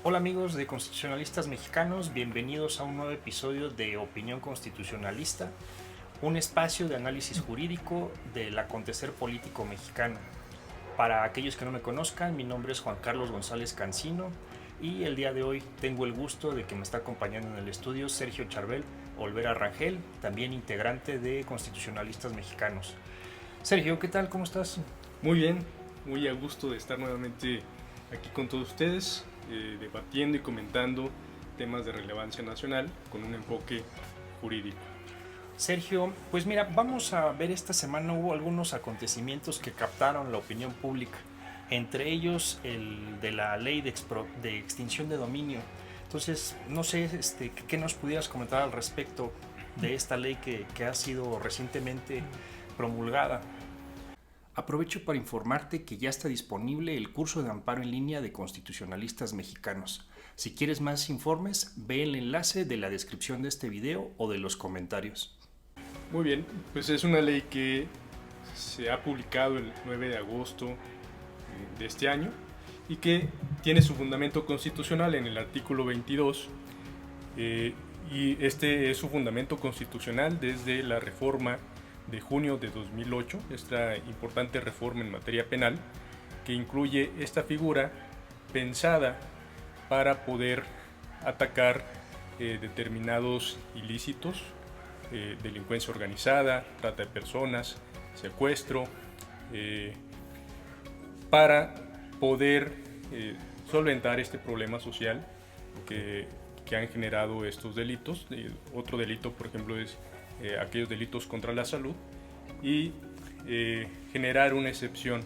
Hola amigos de Constitucionalistas Mexicanos, bienvenidos a un nuevo episodio de Opinión Constitucionalista, un espacio de análisis jurídico del acontecer político mexicano. Para aquellos que no me conozcan, mi nombre es Juan Carlos González Cancino y el día de hoy tengo el gusto de que me está acompañando en el estudio Sergio Charbel Olvera Rangel, también integrante de Constitucionalistas Mexicanos. Sergio, ¿qué tal? ¿Cómo estás? Muy bien, muy a gusto de estar nuevamente aquí con todos ustedes, debatiendo y comentando temas de relevancia nacional con un enfoque jurídico. Sergio, pues mira, vamos a ver esta semana hubo algunos acontecimientos que captaron la opinión pública, entre ellos el de la ley de extinción de dominio. Entonces, no sé qué nos pudieras comentar al respecto de esta ley que ha sido recientemente promulgada. Aprovecho para informarte que ya está disponible el curso de amparo en línea de constitucionalistas mexicanos. Si quieres más informes, ve el enlace de la descripción de este video o de los comentarios. Muy bien, pues es una ley que se ha publicado el 9 de agosto de este año y que tiene su fundamento constitucional en el artículo 22 y este es su fundamento constitucional desde la reforma de junio de 2008, esta importante reforma en materia penal que incluye esta figura pensada para poder atacar determinados ilícitos, delincuencia organizada, trata de personas, secuestro, para poder solventar este problema social que han generado estos delitos. Otro delito, por ejemplo, es aquellos delitos contra la salud y generar una excepción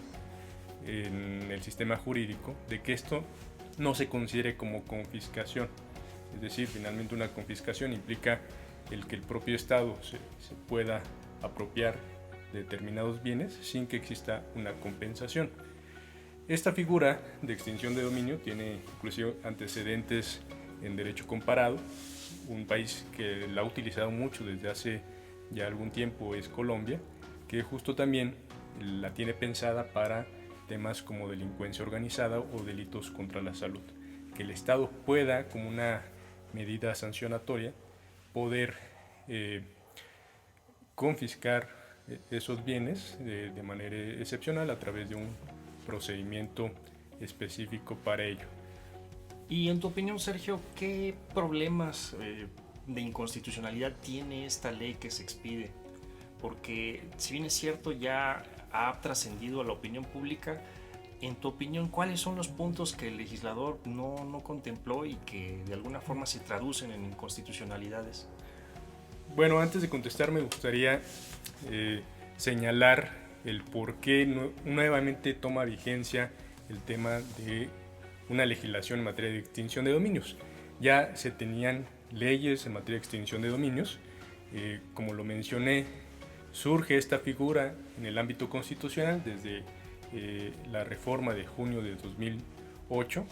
en el sistema jurídico de que esto no se considere como confiscación. Es decir, finalmente una confiscación implica el que el propio Estado se pueda apropiar de determinados bienes sin que exista una compensación. Esta figura de extinción de dominio tiene inclusive antecedentes en derecho comparado. Un país que la ha utilizado mucho desde hace ya algún tiempo es Colombia, que justo también la tiene pensada para temas como delincuencia organizada o delitos contra la salud. Que el Estado pueda, como una medida sancionatoria, poder confiscar esos bienes de manera excepcional a través de un procedimiento específico para ello. Y en tu opinión, Sergio, ¿qué problemas de inconstitucionalidad tiene esta ley que se expide? Porque si bien es cierto ya ha trascendido a la opinión pública, en tu opinión, ¿cuáles son los puntos que el legislador no contempló y que de alguna forma se traducen en inconstitucionalidades? Bueno, antes de contestar me gustaría señalar el por qué nuevamente toma vigencia el tema de una legislación en materia de extinción de dominios. Ya se tenían leyes en materia de extinción de dominios, como lo mencioné, surge esta figura en el ámbito constitucional desde la reforma de junio de 2008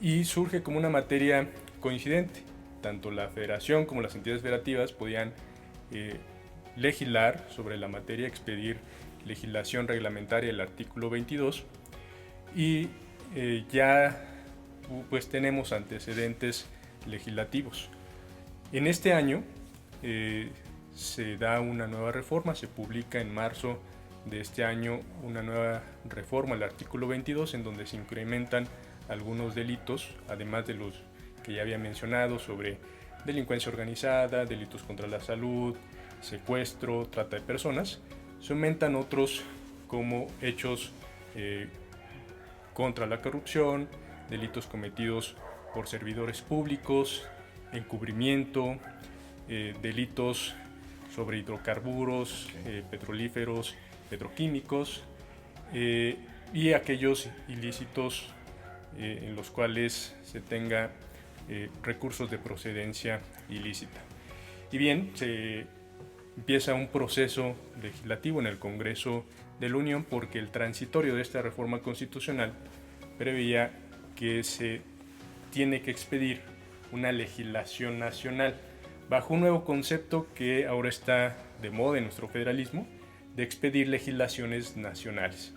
y surge como una materia coincidente. Tanto la federación como las entidades federativas podían legislar sobre la materia, expedir legislación reglamentaria del artículo 22 y ya pues tenemos antecedentes legislativos. En este año se da una nueva reforma, se publica en marzo de este año una nueva reforma al artículo 22 en donde se incrementan algunos delitos, además de los que ya había mencionado sobre delincuencia organizada, delitos contra la salud, secuestro, trata de personas. Se aumentan otros como hechos contra la corrupción, delitos cometidos por servidores públicos, encubrimiento, delitos sobre hidrocarburos, petrolíferos, petroquímicos y aquellos ilícitos en los cuales se tenga recursos de procedencia ilícita. Y bien, se empieza un proceso legislativo en el Congreso de la Unión porque el transitorio de esta reforma constitucional preveía que se tiene que expedir una legislación nacional bajo un nuevo concepto que ahora está de moda en nuestro federalismo, de expedir legislaciones nacionales.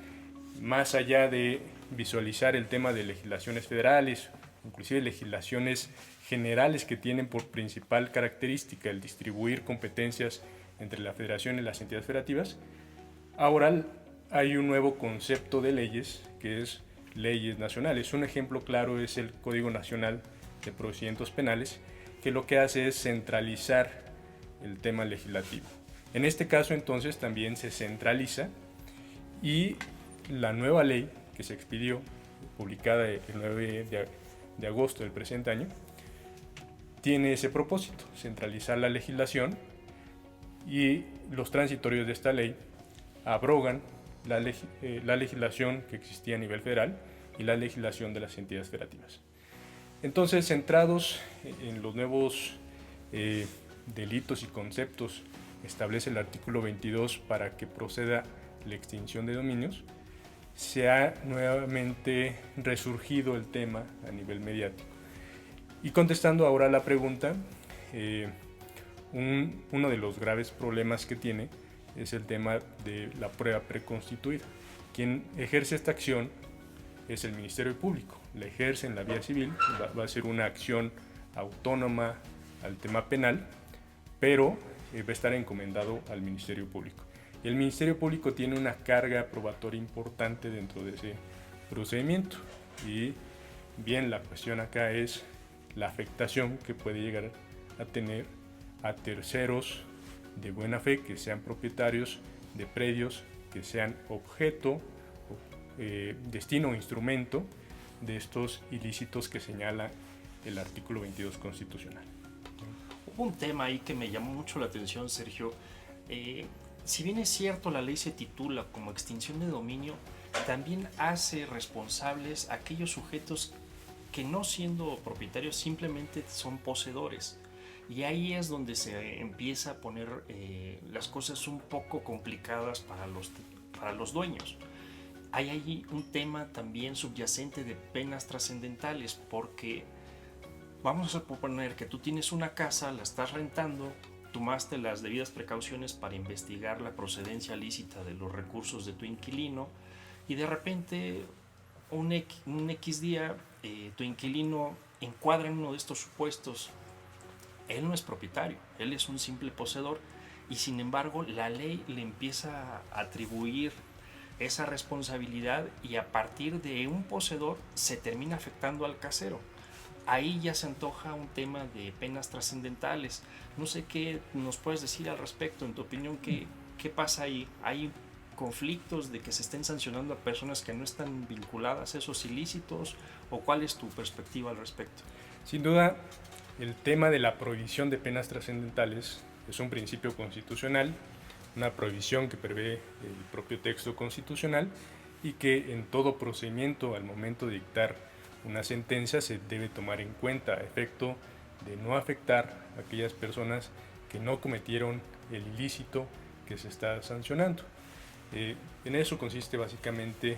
Más allá de visualizar el tema de legislaciones federales inclusive legislaciones generales que tienen por principal característica el distribuir competencias entre la federación y las entidades federativas, ahora hay un nuevo concepto de leyes que es leyes nacionales. Un ejemplo claro es el Código Nacional de Procedimientos Penales, que lo que hace es centralizar el tema legislativo. En este caso entonces también se centraliza, y la nueva ley que se expidió, publicada el 9 de agosto del presente año, tiene ese propósito: centralizar la legislación, y los transitorios de esta ley abrogan la legislación que existía a nivel federal y la legislación de las entidades federativas. Entonces, centrados en los nuevos delitos y conceptos que establece el artículo 22 para que proceda la extinción de dominios, se ha nuevamente resurgido el tema a nivel mediático. Y contestando ahora a la pregunta, uno de los graves problemas que tiene es el tema de la prueba preconstituida. Quien ejerce esta acción es el Ministerio Público. La ejerce en la vía civil, va a ser una acción autónoma al tema penal, pero va a estar encomendado al Ministerio Público. Y el Ministerio Público tiene una carga probatoria importante dentro de ese procedimiento. Y bien, la cuestión acá es la afectación que puede llegar a tener a terceros de buena fe que sean propietarios de predios, que sean objeto, destino o instrumento de estos ilícitos que señala el artículo 22 constitucional. Hubo un tema ahí que me llamó mucho la atención, Sergio. Si bien es cierto, la ley se titula como extinción de dominio, también hace responsables a aquellos sujetos que, no siendo propietarios, simplemente son poseedores. Y ahí es donde se empieza a poner las cosas un poco complicadas para los dueños. Hay ahí un tema también subyacente de penas trascendentales, porque vamos a suponer que tú tienes una casa, la estás rentando, tomaste las debidas precauciones para investigar la procedencia lícita de los recursos de tu inquilino, y de repente un X día tu inquilino encuadra en uno de estos supuestos. Él no es propietario, él es un simple poseedor, y sin embargo la ley le empieza a atribuir esa responsabilidad, y a partir de un poseedor se termina afectando al casero. Ahí ya se antoja un tema de penas trascendentales. No sé qué nos puedes decir al respecto. En tu opinión, ¿qué pasa ahí? ¿Hay conflictos de que se estén sancionando a personas que no están vinculadas a esos ilícitos? ¿O cuál es tu perspectiva al respecto? Sin duda, el tema de la prohibición de penas trascendentales es un principio constitucional, una prohibición que prevé el propio texto constitucional, y que en todo procedimiento, al momento de dictar una sentencia, se debe tomar en cuenta a efecto de no afectar a aquellas personas que no cometieron el ilícito que se está sancionando. En eso consiste básicamente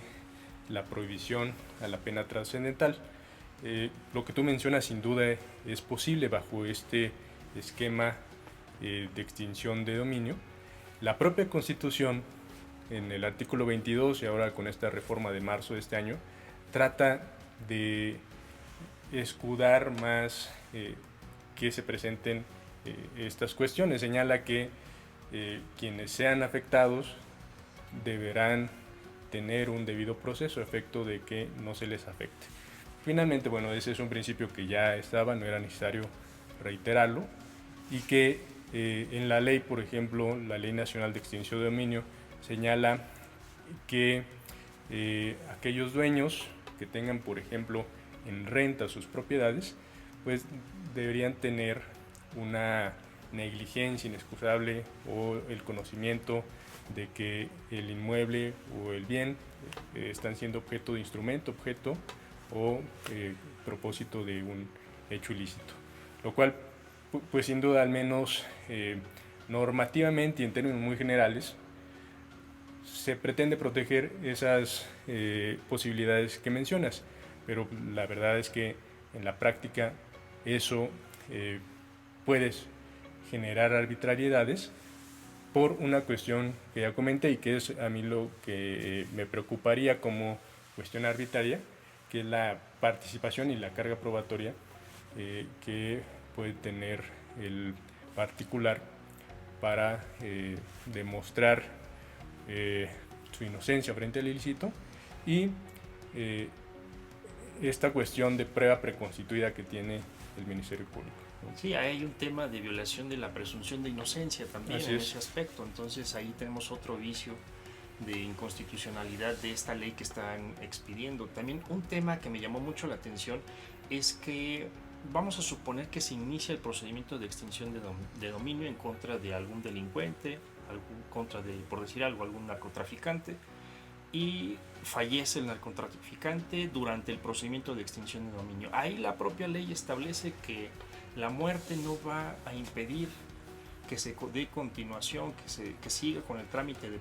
la prohibición a la pena trascendental. Lo que tú mencionas sin duda es posible bajo este esquema de extinción de dominio. La propia Constitución, en el artículo 22, y ahora con esta reforma de marzo de este año, trata de escudar más que se presenten estas cuestiones. Señala que quienes sean afectados deberán tener un debido proceso a efecto de que no se les afecte. Finalmente, bueno, ese es un principio que ya estaba, no era necesario reiterarlo, y que en la ley, por ejemplo, la Ley Nacional de Extinción de Dominio, señala que aquellos dueños que tengan, por ejemplo, en renta sus propiedades, pues deberían tener una negligencia inexcusable o el conocimiento de que el inmueble o el bien están siendo objeto de instrumento, objeto o propósito de un hecho ilícito, lo cual pues sin duda, al menos normativamente y en términos muy generales, se pretende proteger esas posibilidades que mencionas, pero la verdad es que en la práctica eso puede generar arbitrariedades por una cuestión que ya comenté y que es a mí lo que me preocuparía como cuestión arbitraria, que es la participación y la carga probatoria que puede tener el particular para demostrar su inocencia frente al ilícito y esta cuestión de prueba preconstituida que tiene el Ministerio Público. Sí, hay un tema de violación de la presunción de inocencia también en ese aspecto, entonces ahí tenemos otro vicio de inconstitucionalidad de esta ley que están expidiendo. También un tema que me llamó mucho la atención es que vamos a suponer que se inicia el procedimiento de extinción de dominio en contra de algún delincuente, contra de, por decir algo, algún narcotraficante, y fallece el narcotraficante durante el procedimiento de extinción de dominio. Ahí la propia ley establece que la muerte no va a impedir que se dé continuación, que siga con el trámite de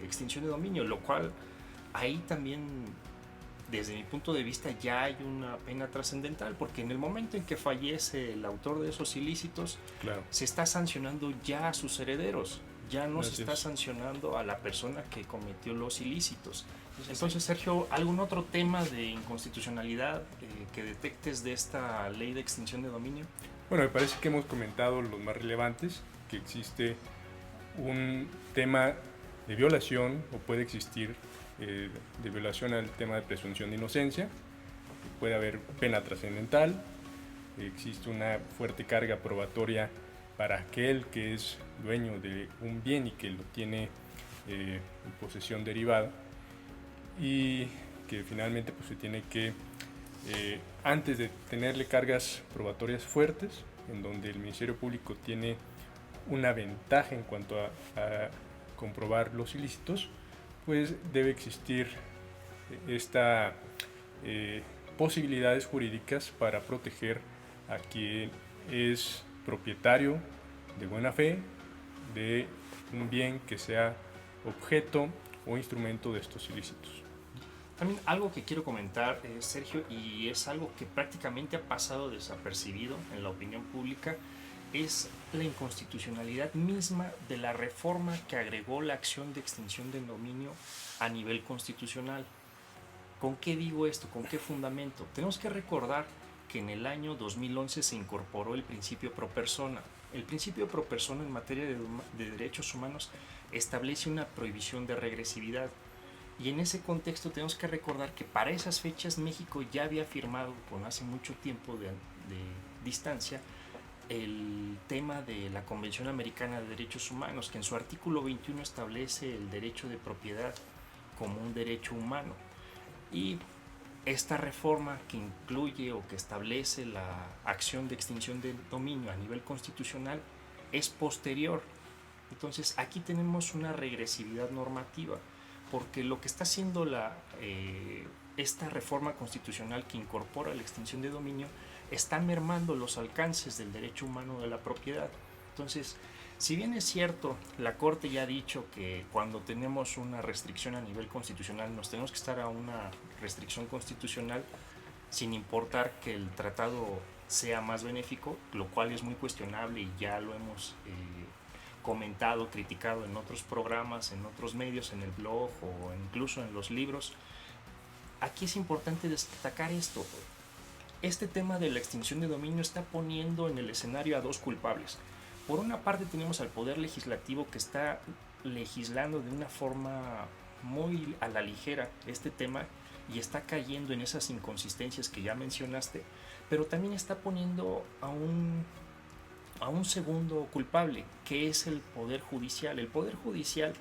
extinción de dominio, lo cual ahí también, desde mi punto de vista, ya hay una pena trascendental, porque en el momento en que fallece el autor de esos ilícitos, claro, se está sancionando ya a sus herederos, ya no se está sancionando a la persona que cometió los ilícitos. Entonces, Sergio, ¿algún otro tema de inconstitucionalidad que detectes de esta ley de extinción de dominio? Bueno, me parece que hemos comentado los más relevantes, que existe un tema de violación o puede existir de violación al tema de presunción de inocencia, puede haber pena trascendental, existe una fuerte carga probatoria para aquel que es dueño de un bien y que lo tiene en posesión derivada, y que finalmente pues, se tiene que, antes de tenerle cargas probatorias fuertes, en donde el Ministerio Público tiene una ventaja en cuanto a comprobar los ilícitos, pues debe existir esta posibilidades jurídicas para proteger a quien es propietario de buena fe de un bien que sea objeto o instrumento de estos ilícitos. También algo que quiero comentar, Sergio, y es algo que prácticamente ha pasado desapercibido en la opinión pública, es la inconstitucionalidad misma de la reforma que agregó la acción de extinción del dominio a nivel constitucional. ¿Con qué digo esto? ¿Con qué fundamento? Tenemos que recordar que en el año 2011 se incorporó el principio pro persona. El principio pro persona en materia de derechos humanos establece una prohibición de regresividad. Y en ese contexto tenemos que recordar que para esas fechas México ya había firmado con hace mucho tiempo de distancia el tema de la Convención Americana de Derechos Humanos, que en su artículo 21 establece el derecho de propiedad como un derecho humano. Y esta reforma que incluye o que establece la acción de extinción del dominio a nivel constitucional es posterior. Entonces aquí tenemos una regresividad normativa, porque lo que está haciendo esta reforma constitucional que incorpora la extinción de dominio está mermando los alcances del derecho humano de la propiedad. Entonces, si bien es cierto, la Corte ya ha dicho que cuando tenemos una restricción a nivel constitucional nos tenemos que estar a una restricción constitucional sin importar que el tratado sea más benéfico, lo cual es muy cuestionable y ya lo hemos comentado, criticado en otros programas, en otros medios, en el blog o incluso en los libros. Aquí es importante destacar esto. Este tema de la extinción de dominio está poniendo en el escenario a dos culpables. Por una parte tenemos al Poder Legislativo que está legislando de una forma muy a la ligera este tema y está cayendo en esas inconsistencias que ya mencionaste, pero también está poniendo a un segundo culpable, que es el Poder Judicial. El Poder Judicial,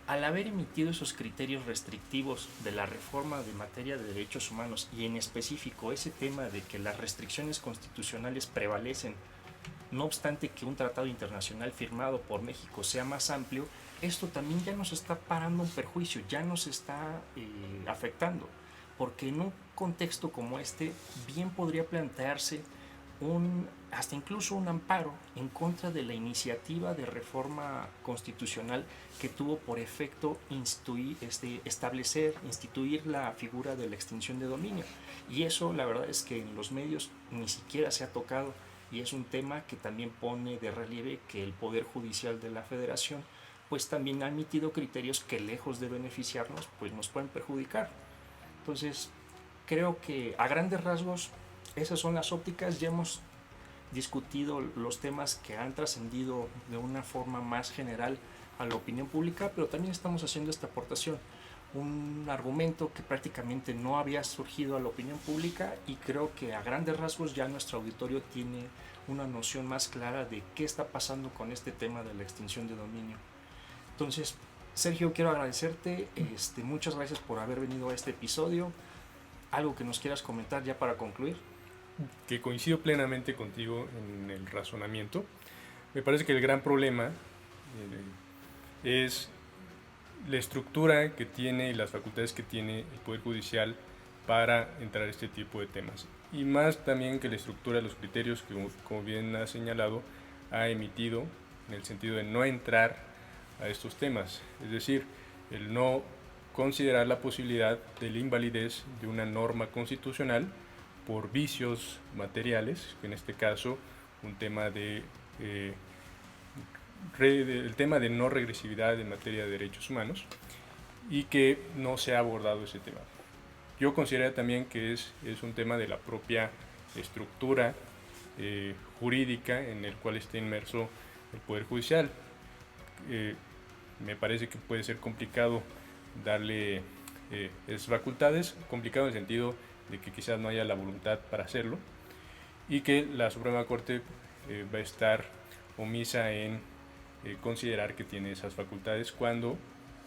al haber emitido esos criterios restrictivos de la reforma de materia de derechos humanos y en específico ese tema de que las restricciones constitucionales prevalecen, no obstante que un tratado internacional firmado por México sea más amplio, esto también ya nos está parando un perjuicio, ya nos está afectando, porque en un contexto como este bien podría plantearse hasta incluso un amparo en contra de la iniciativa de reforma constitucional que tuvo por efecto instituir la figura de la extinción de dominio. Y eso la verdad es que en los medios ni siquiera se ha tocado, y es un tema que también pone de relieve que el Poder Judicial de la Federación pues también ha emitido criterios que lejos de beneficiarnos pues nos pueden perjudicar. Entonces creo que a grandes rasgos esas son las ópticas. Ya hemos discutido los temas que han trascendido de una forma más general a la opinión pública, pero también estamos haciendo esta aportación, un argumento que prácticamente no había surgido a la opinión pública, y creo que a grandes rasgos ya nuestro auditorio tiene una noción más clara de qué está pasando con este tema de la extinción de dominio. Entonces, Sergio, quiero agradecerte, muchas gracias por haber venido a este episodio. ¿Algo que nos quieras comentar ya para concluir? Que coincido plenamente contigo en el razonamiento. Me parece que el gran problema es la estructura que tiene y las facultades que tiene el Poder Judicial para entrar a este tipo de temas. Y más también que la estructura, los criterios que, como bien ha señalado, ha emitido en el sentido de no entrar a estos temas. Es decir, el no considerar la posibilidad de la invalidez de una norma constitucional por vicios materiales, en este caso un tema el tema de no regresividad en materia de derechos humanos, y que no se ha abordado ese tema. Yo considero también que es un tema de la propia estructura jurídica en el cual está inmerso el Poder Judicial. Me parece que puede ser complicado darle esas facultades, complicado en el sentido de que quizás no haya la voluntad para hacerlo, y que la Suprema Corte va a estar omisa en considerar que tiene esas facultades cuando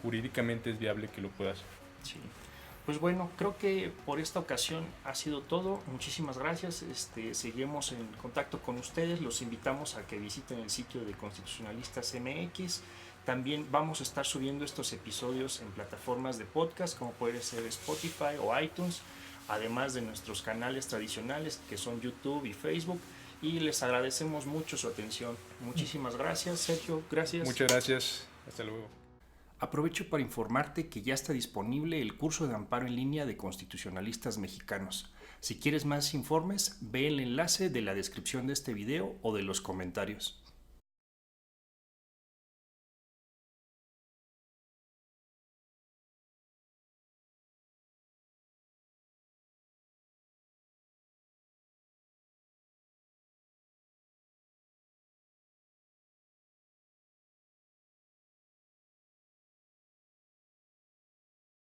jurídicamente es viable que lo pueda hacer. Sí. Pues bueno, creo que por esta ocasión ha sido todo. Muchísimas gracias. Seguimos en contacto con ustedes. Los invitamos a que visiten el sitio de Constitucionalistas MX. También vamos a estar subiendo estos episodios en plataformas de podcast como puede ser Spotify o iTunes, además de nuestros canales tradicionales que son YouTube y Facebook. Y les agradecemos mucho su atención. Muchísimas gracias, Sergio. Gracias. Muchas gracias. Hasta luego. Aprovecho para informarte que ya está disponible el curso de amparo en línea de constitucionalistas mexicanos. Si quieres más informes, ve el enlace de la descripción de este video o de los comentarios.